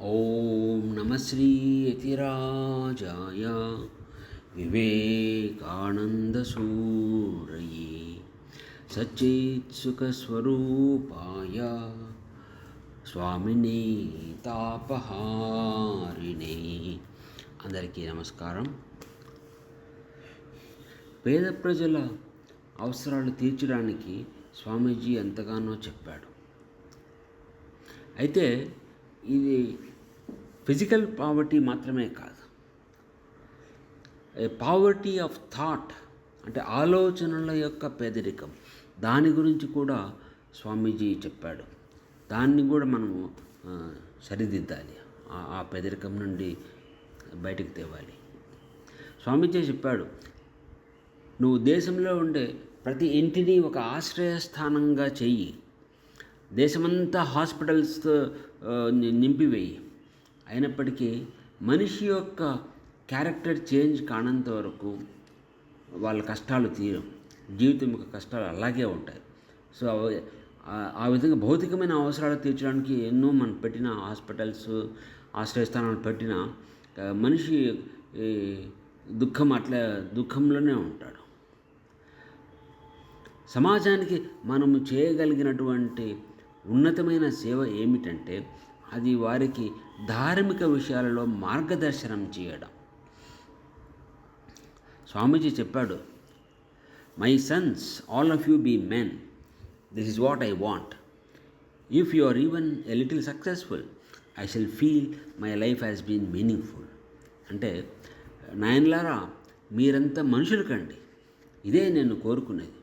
ఓం నమ శ్రీ యతిరాజాయ వివేకానందసూరయే సచ్చిత్సుఖస్వరూపాయ స్వామినే తాపహారిణే. అందరికీ నమస్కారం. పేద ప్రజల అవసరాలు తీర్చడానికి స్వామీజీ ఎంతగానో చెప్పాడు. అయితే ఇది ఫిజికల్ పావర్టీ మాత్రమే కాదు, పావర్టీ ఆఫ్ థాట్, అంటే ఆలోచనల యొక్క పేదరికం, దాని గురించి కూడా స్వామీజీ చెప్పాడు. దాన్ని కూడా మనము సరిదిద్దాలి, ఆ పేదరికం నుండి బయటికి తేవాలి. స్వామీజీ చెప్పాడు, నువ్వు దేశంలో ఉండే ప్రతి ఇంటిని ఒక ఆశ్రయస్థానంగా చెయ్యి, దేశమంతా హాస్పిటల్స్తో నింపివేయి. అయినప్పటికీ మనిషి యొక్క క్యారెక్టర్ చేంజ్ కానంత వరకు వాళ్ళ కష్టాలు తీరం, జీవితం యొక్క కష్టాలు అలాగే ఉంటాయి. సో ఆ విధంగా భౌతికమైన అవసరాలు తీర్చడానికి ఎన్నో మనం పెట్టిన హాస్పిటల్స్, ఆశ్రయస్థానాలు పెట్టిన మనిషి దుఃఖంలోనే ఉంటాడు. సమాజానికి మనము చేయగలిగినటువంటి ఉన్నతమైన సేవ ఏమిటంటే అది వారికి ధార్మిక విషయాలలో మార్గదర్శనం చేయడం. స్వామీజీ చెప్పాడు, my sons, all of you be men, this is what I want. If you are even a little successful, I shall feel my life has been meaningful. అంటే నాయనలారా, మీరంతా మనుషులు కండి, ఇదే నేను కోరుకునేది.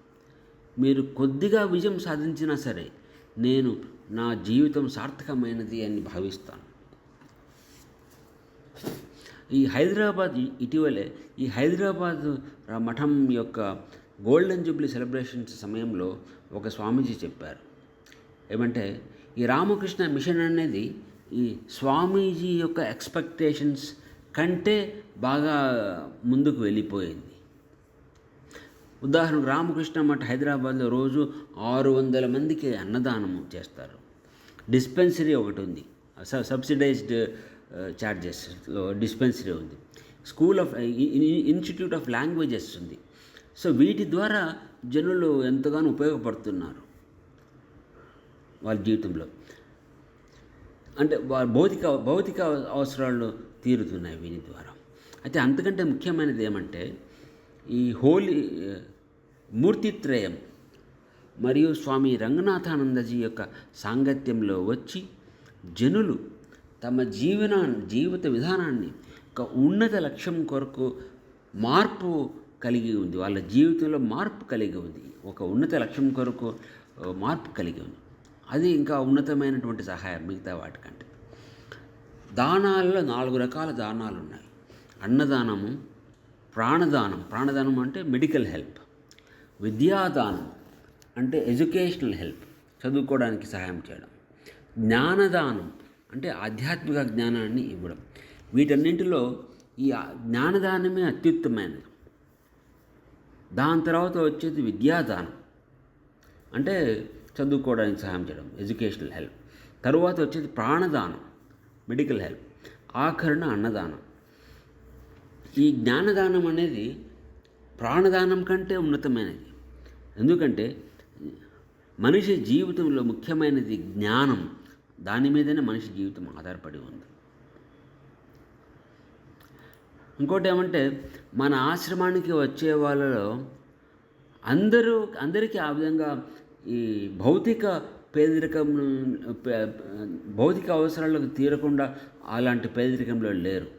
మీరు కొద్దిగా విజయం సాధించినా సరే నేను నా జీవితం సార్థకమైనది అని భావిస్తాను. ఇటీవలే ఈ హైదరాబాద్ మఠం యొక్క గోల్డెన్ జూబ్లీ సెలబ్రేషన్స్ సమయంలో ఒక స్వామీజీ చెప్పారు ఏమంటే, ఈ రామకృష్ణ మిషన్ అనేది ఈ స్వామీజీ యొక్క ఎక్స్పెక్టేషన్స్ కంటే బాగా ముందుకు వెళ్ళిపోయింది. ఉదాహరణకు రామకృష్ణ మఠ్ హైదరాబాద్లో రోజు 600 మందికి అన్నదానము చేస్తారు. డిస్పెన్సరీ ఒకటి ఉంది, సబ్సిడైజ్డ్ ఛార్జెస్లో డిస్పెన్సరీ ఉంది. ఇన్స్టిట్యూట్ ఆఫ్ లాంగ్వేజెస్ ఉంది. సో వీటి ద్వారా జనులు ఎంతగానో ఉపయోగపడుతున్నారు వాళ్ళ జీవితంలో. అంటే వాళ్ళ భౌతిక అవసరాలు తీరుతున్నాయి వీని ద్వారా. అయితే అంతకంటే ముఖ్యమైనది ఏమంటే, ఈ మూర్తిత్రయం మరియు స్వామి రంగనాథానందజీ యొక్క సాంగత్యంలో వచ్చి జనులు తమ జీవిత విధానాన్ని ఒక ఉన్నత లక్ష్యం కొరకు మార్పు కలిగి ఉంది. వాళ్ళ జీవితంలో మార్పు కలిగి ఉంది, ఒక ఉన్నత లక్ష్యం కొరకు మార్పు కలిగి ఉంది. అది ఇంకా ఉన్నతమైనటువంటి సహాయం మిగతా వాటికంటే. దానాలలో 4 రకాల దానాలు ఉన్నాయి. అన్నదానము, ప్రాణదానం అంటే మెడికల్ హెల్ప్, విద్యాదానం అంటే ఎడ్యుకేషనల్ హెల్ప్, చదువుకోవడానికి సహాయం చేయడం, జ్ఞానదానం అంటే ఆధ్యాత్మిక జ్ఞానాన్ని ఇవ్వడం. వీటన్నింటిలో ఈ జ్ఞానదానమే అత్యుత్తమైనది. దాని తర్వాత వచ్చేది విద్యాదానం, అంటే చదువుకోవడానికి సహాయం చేయడం, ఎడ్యుకేషనల్ హెల్ప్. తరువాత వచ్చేది ప్రాణదానం, మెడికల్ హెల్ప్. ఆఖరణ అన్నదానం. ఈ జ్ఞానదానం అనేది ప్రాణదానం కంటే ఉన్నతమైనది. ఎందుకంటే మనిషి జీవితంలో ముఖ్యమైనది జ్ఞానం. దాని మీదనే మనిషి జీవితం ఆధారపడి ఉంది. ఇంకోటి ఏమంటే, మన ఆశ్రమానికి వచ్చే వాళ్ళలో అందరికీ ఆ విధంగా ఈ భౌతిక అవసరాలకు తీరకుండా అలాంటి పేదరికంలో లేరు.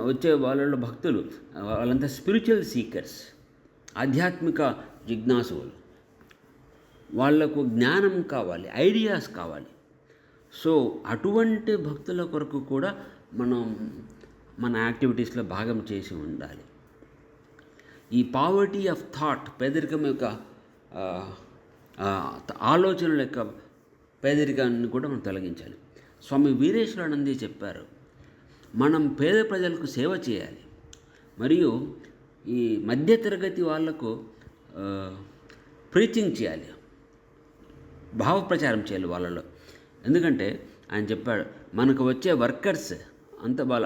వచ్చే వాళ్ళలో భక్తులు వాళ్ళంతా స్పిరిచువల్ సీకర్స్, ఆధ్యాత్మిక జిజ్ఞాసులు. వాళ్లకు జ్ఞానం కావాలి, ఐడియాస్ కావాలి. సో అటువంటి భక్తుల కొరకు కూడా మనం మన యాక్టివిటీస్లో భాగం చేసి ఉండాలి. ఈ పావర్టీ ఆఫ్ థాట్, పేదరికం యొక్క ఆలోచనల యొక్క పేదరికాన్ని కూడా మనం తొలగించాలి. స్వామి వీరేశ్వరానందే చెప్పారు, మనం పేద ప్రజలకు సేవ చేయాలి మరియు ఈ మధ్యతరగతి వాళ్లకు ప్రీచింగ్ చేయాలి, భావ ప్రచారం చేయాలి వాళ్ళలో. ఎందుకంటే ఆయన చెప్పాడు, మనకు వచ్చే వర్కర్స్ అంత వాళ్ళ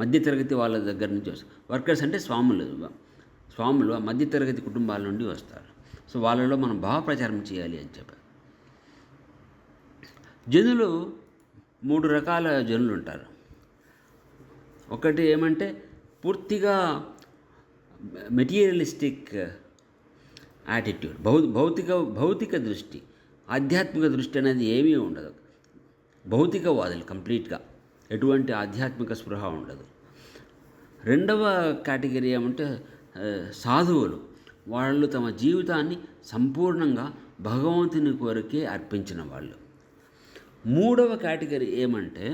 మధ్యతరగతి వాళ్ళ దగ్గర నుంచి వస్తారు. వర్కర్స్ అంటే స్వాములు ఆ మధ్యతరగతి కుటుంబాల నుండి వస్తారు. సో వాళ్ళలో మనం భావ ప్రచారం చేయాలి అని చెప్పారు. జనులు 3 రకాల జనులు ఉంటారు. ఒకటి ఏమంటే పూర్తిగా మెటీరియలిస్టిక్ యాటిట్యూడ్, భౌతిక దృష్టి, ఆధ్యాత్మిక దృష్టి అనేది ఏమీ ఉండదు. భౌతికవాదులు కంప్లీట్గా, ఎటువంటి ఆధ్యాత్మిక స్పృహ ఉండదు. రెండవ కేటగిరీ ఏమంటే సాధువులు, వాళ్ళు తమ జీవితాన్ని సంపూర్ణంగా భగవంతుని కొరకే అర్పించిన వాళ్ళు. మూడవ కేటగిరీ ఏమంటే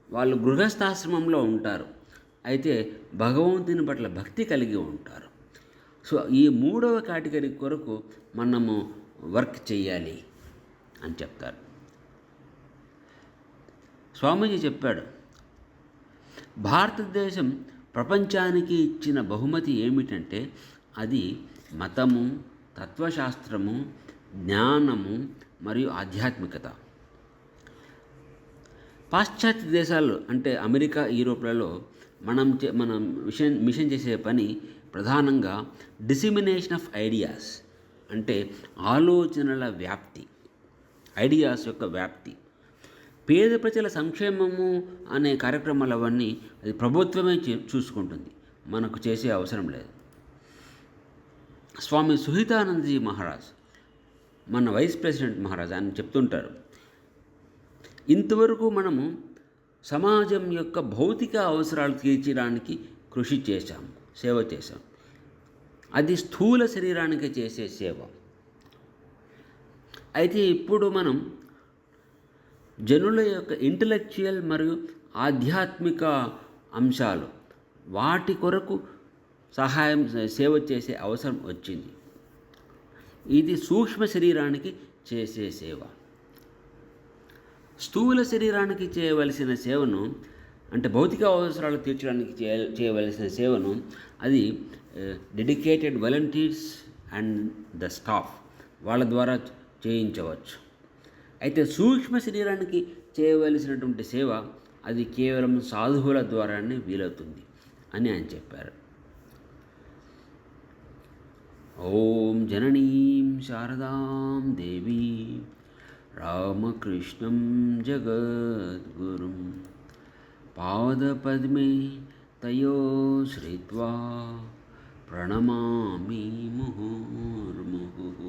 వాళ్ళు గృహస్థాశ్రమంలో ఉంటారు, అయితే భగవంతుని పట్ల భక్తి కలిగి ఉంటారు. సో ఈ మూడవ కేటగిరీ కొరకు మనము వర్క్ చేయాలి అని చెప్తారు. స్వామీజీ చెప్పాడు, భారతదేశం ప్రపంచానికి ఇచ్చిన బహుమతి ఏమిటంటే అది మతము, తత్వశాస్త్రము, జ్ఞానము మరియు ఆధ్యాత్మికత. పాశ్చాత్య దేశాలు అంటే అమెరికా, యూరోప్లలో మనం మిషన్ చేసే పని ప్రధానంగా డిసిమినేషన్ ఆఫ్ ఐడియాస్, అంటే ఆలోచనల వ్యాప్తి, ఐడియాస్ యొక్క వ్యాప్తి. పేద ప్రజల సంక్షేమము అనే కార్యక్రమాలు అవన్నీ అది ప్రభుత్వమే చూసుకుంటుంది, మనకు చేసే అవసరం లేదు. స్వామి సుహితానందజీ మహారాజ్, మన వైస్ ప్రెసిడెంట్ మహారాజ్, ఆయన చెప్తుంటారు, ఇంతవరకు మనము సమాజం యొక్క భౌతిక అవసరాలు తీర్చడానికి కృషి చేశాం, సేవ చేశాం. అది స్థూల శరీరానికి చేసే సేవ. అయితే ఇప్పుడు మనం జనుల యొక్క ఇంటలెక్చువల్ మరియు ఆధ్యాత్మిక అంశాలు, వాటి కొరకు సేవ చేసే అవసరం వచ్చింది. ఇది సూక్ష్మ శరీరానికి చేసే సేవ. స్థూల శరీరానికి చేయవలసిన సేవను, అంటే భౌతిక అవసరాలు తీర్చడానికి చేయవలసిన సేవను అది dedicated volunteers and the staff వాళ్ళ ద్వారా చేయించవచ్చు. అయితే సూక్ష్మ శరీరానికి చేయవలసినటువంటి సేవ అది కేవలం సాధువుల ద్వారానే వీలవుతుంది అని ఆయన చెప్పారు. ఓం జననీం శారదాం దేవీ రామకృష్ణం జగద్గురుం పాదపద్మే తయో శ్రిత్వా ప్రణమామి ముహుర్ముహుః.